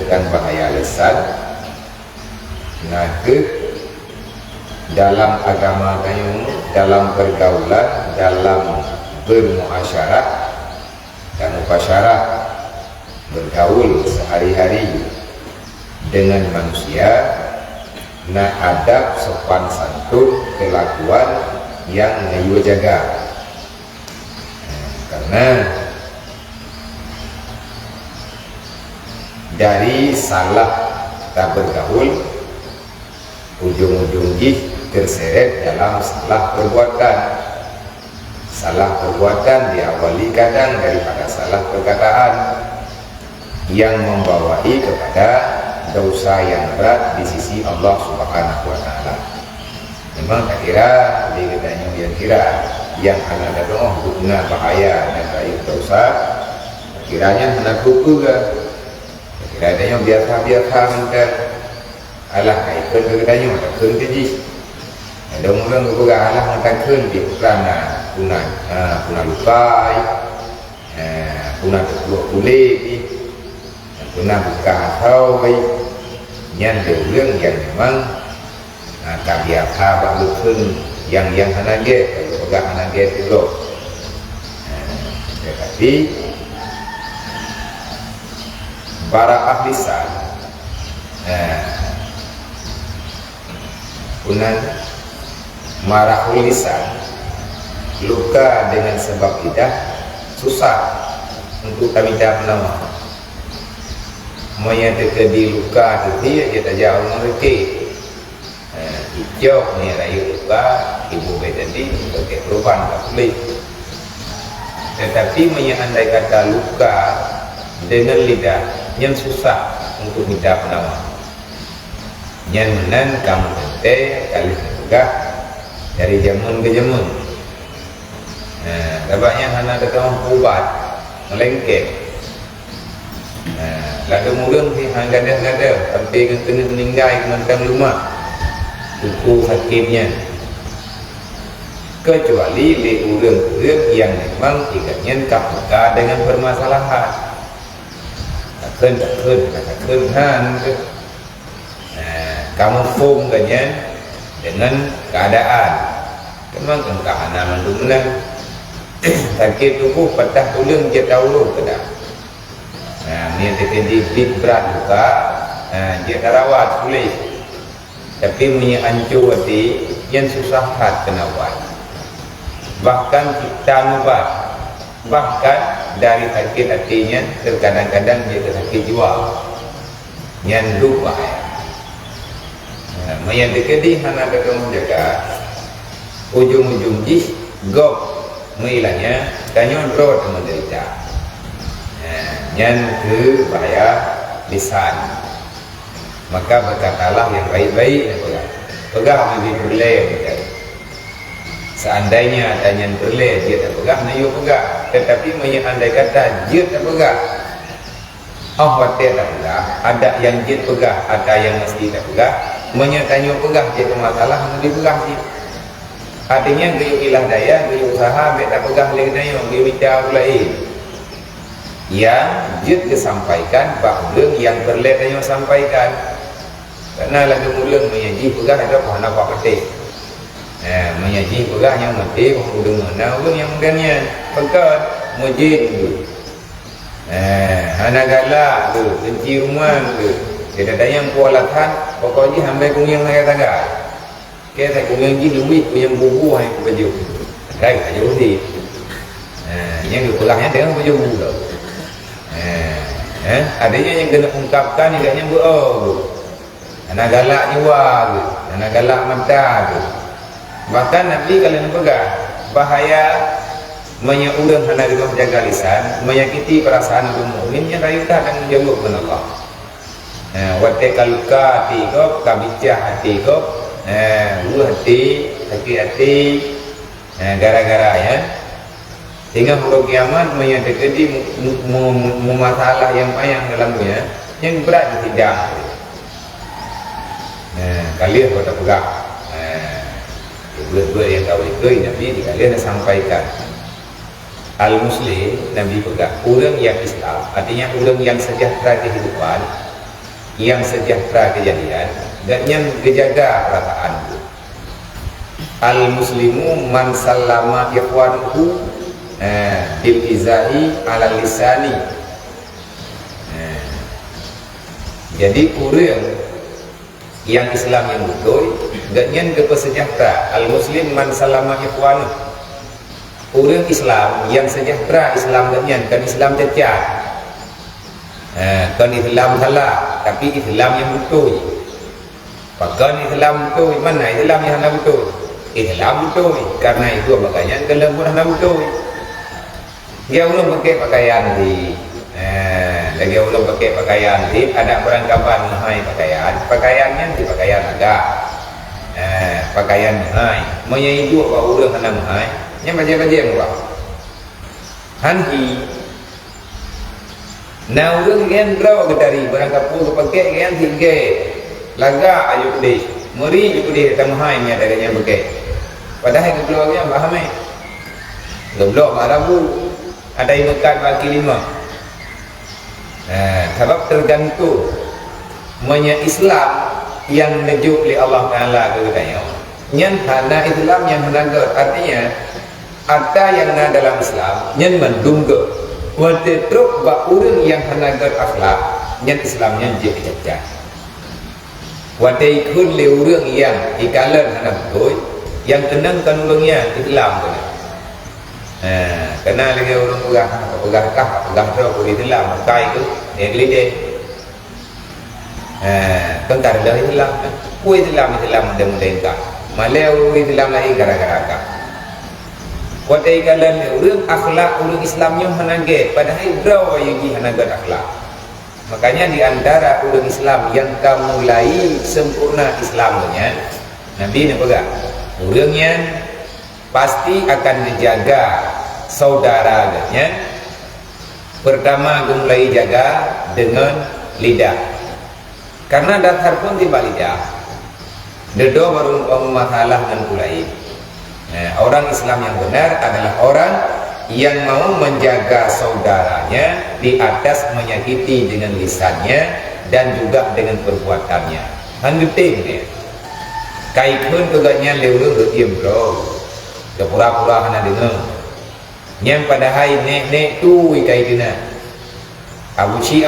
menunjukkan bahaya lisan. Nah, dalam agama kayu, dalam pergaulan, dalam bermuasyarah dan mufasyarah, bergaul sehari-hari dengan manusia, nah adab, sopan santun, kelakuan yang ngayu jaga. Karena dari salah tak bergaul, ujung-ujung terseret dalam salah perbuatan. Salah perbuatan diawali kadang daripada salah perkataan yang membawai kepada dosa yang berat di sisi Allah Subhanahu wa Ta'ala. Memang tak kira dikatanya yang kira yang anak ada guna bahaya dan baik dosa, kiranya hendak kuku ke kiranya biasa-biasa mungkin alah kaitkan ke katanya maka kun keji ada orang ke alah maka kun di kerana punah lukai punah terkeluar kulit punah buka atau yang orang yang memang tak biasa bahawa kun yang hanaget kalau pegang hanaget dulu tetapi para ahli lisan punan marahul lisan, luka dengan sebab lidah susah untuk kami dah menama menyatakan di luka itu dia tak jauh mengerti hijau ni rayu luka ibu tadi sebagai perubahan tak boleh, tetapi menyandai kata luka dengan lidah yang susah untuk minta penama yang menan kamu tente kali tegak dari jamun ke jamun. Dapatnya hana ketemu ubat melengket. Lalu murung si gada-gada sampai kena meninggal kemantan rumah buku sakitnya, kecuali di urang-urang yang memang ikatnya kapka dengan permasalahan takkan kamu fungkannya dengan keadaan memang kehanan mendulang sakit tubuh patah tulang dia tahu kedah. Ni terjadi berat luka dia rawat boleh, tapi punya hancur hati yang susah hat kena buat, bahkan kita nubat, bahkan dari sakit hatinya terkadang-kadang dia sakit jiwa yang lupa yang dekati hana ketemu jaga ujung-ujung jis gop menilainya tanya roh menderita yang ke bahaya lisan. Maka berkatalah yang baik-baik pegang lebih boleh. Seandainya ada yang boleh dia tak pegang, dia pegang. Tetapi menyandai kata dia tak pegang, khawatir tak pegang, ada yang dia pegang, ada yang mesti tak pegang, menyatanya pegang dia masalah dia pegang dia. Artinya gaya ilah daya, gaya usaha, dia tak pegang lagi daya, gaya bicara pula yang dia kesampaikan bahawa yang terlihat yang sampaikan. Karena lagu mulut menyaji pegang ada bahan apa petik. Menyaji pegang yang mati udah mana orang yang mudahnya pegang mujid tu. Anak galak tu, benci rumah tu. Dia ada yang kualatan, pokoknya sampai kunjung saya tagak. Kita saya kunjung ji duit punya bubu hai baju. Kai aja undi. Yang dipulangnya dengan baju bubu tu. Adanya yang kena ungkapkan igaknya anak galak jiwa tu, anak galak mata tu. Bahkan Nabi kalau nak pegang bahaya menyurang hana rumah jaga lisan, menyakiti perasaan mukmin yang rayu tak akan menjauh kepada Allah. Watekal hati kau, kabicah hati kau, hati, sakit hati, gara-gara ya. Sehingga pada kiamat menyatakan di masalah yang payah dalamnya, yang berat tidak. Kalian kata pegang. Dua yang kau ikut Nabi kalian sampaikan. Al-Muslim Nabi pegang orang yang Islam, artinya orang yang sejahtera kehidupan, yang sejahtera kejadian dan yang kejaga perasaan. Al muslimu man sallama ikhwanuhu bil izai ala lisani. Jadi orang yang Islam yang betul ganyan kepesejahtera. Al muslim man sallama ikhwanuhu, orang Islam yang sejahtera. Islam ganyan kan Islam cacat, kan Islam salah, tapi Islam yang betul. Bahkan Islam betul, mana Islam yang betul? Islam betul. Karena itu makanya kalau pun betul, dia belum pakai pakaian di lagi belum pakai pakaian di ada perangkapan hai pakaiannya di pakaian agak pakaian hai menyitu apa udah kena hai nya baca-baca yang buat hanhi nah udah kan draw dari perangkapan pakai kan tinggi laga ayu deh meri juga deh temu hai nya darinya pakai padahal keluarnya paham goblok marabu ada yang dekat bagi 5. Sebab tergantung menya Islam yang menuju oleh Allah Taala ke katanya. Nyen hana Islam yang menagar artinya ada yang na dalam Islam nyen mendungge. Wate truk ba urang yang menagar akhlak nyen Islamnya je cacat. Wate ikut le urang yang ikalan hana betul yang tenang kan urangnya Islam kan. Kena lagi orang pegang terus Islam kai itu yang lide kan tak ada Islam Islam mudah-mudahan malau Islam lagi gara-gara kah wadai kalian orang akhlak orang Islamnya hanaget padahal draw yang hanaget akhlak. Makanya di antara orang Islam yang mulai sempurna Islamnya Nabi nak pegang orangnya pasti akan menjaga saudaranya. Pertama aku mulai jaga dengan lidah, karena dasar pun tiba lidah dedo baru masalah dan mulai. Orang Islam yang benar adalah orang yang mau menjaga saudaranya di atas menyakiti dengan lisannya dan juga dengan perbuatannya. Handutin dia kaitkan kegannya lewat diam bro pura-pura hana dengar yang padahal nek tu ikai kena abusi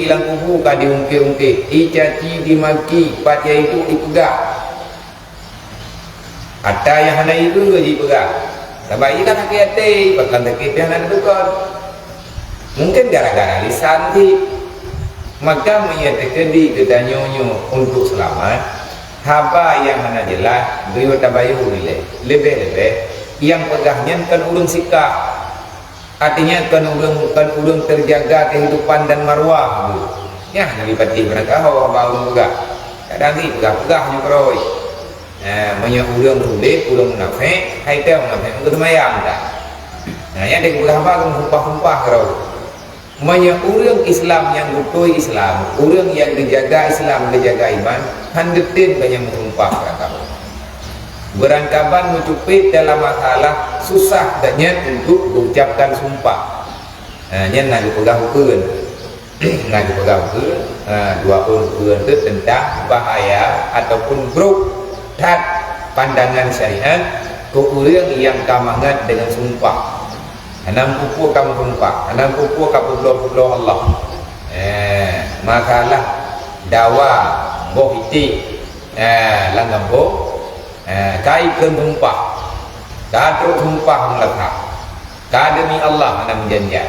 ilang kubu ka diungke-ungke icaci dimaki patya itu dipegang ada yang hana itu dipegang sebab ini kan hati-hati bahkan terkait hana dipegang mungkin gara-gara lisan maka menyatakan di kedanyonyo untuk selamat haba yang hana jelas beriwa tabayuh lebih-lebih yang pegahnya kan ulung sikap artinya kan ulung terjaga kehidupan dan marwah ya Nabi pati berangkat hawa bau pegah kadang ni pegah-pegahnya keroi banyak ulung sulit ulung munafik hai teh munafik untuk semayang tak nah yang dia pegah apa humpah-humpah keroi banyak ulung Islam yang betul Islam ulung yang dijaga Islam dijaga iman handetin banyak menghumpah kerangkap berangkapan mencupit dalam masalah susah dannya untuk mengucapkan sumpah. Nyen nak dipegang hukum, nak dipegang hukum, dua hukum itu tentang bahaya ataupun buruk dan pandangan syariat ke orang yang kamangan dengan sumpah. Enam pupu kamu sumpah, enam pupu kamu pulau Allah. Masalah dawa bohiti, langgam boh. Kaitkan sumpah kata sumpah melekat demi Allah anda menjanjikan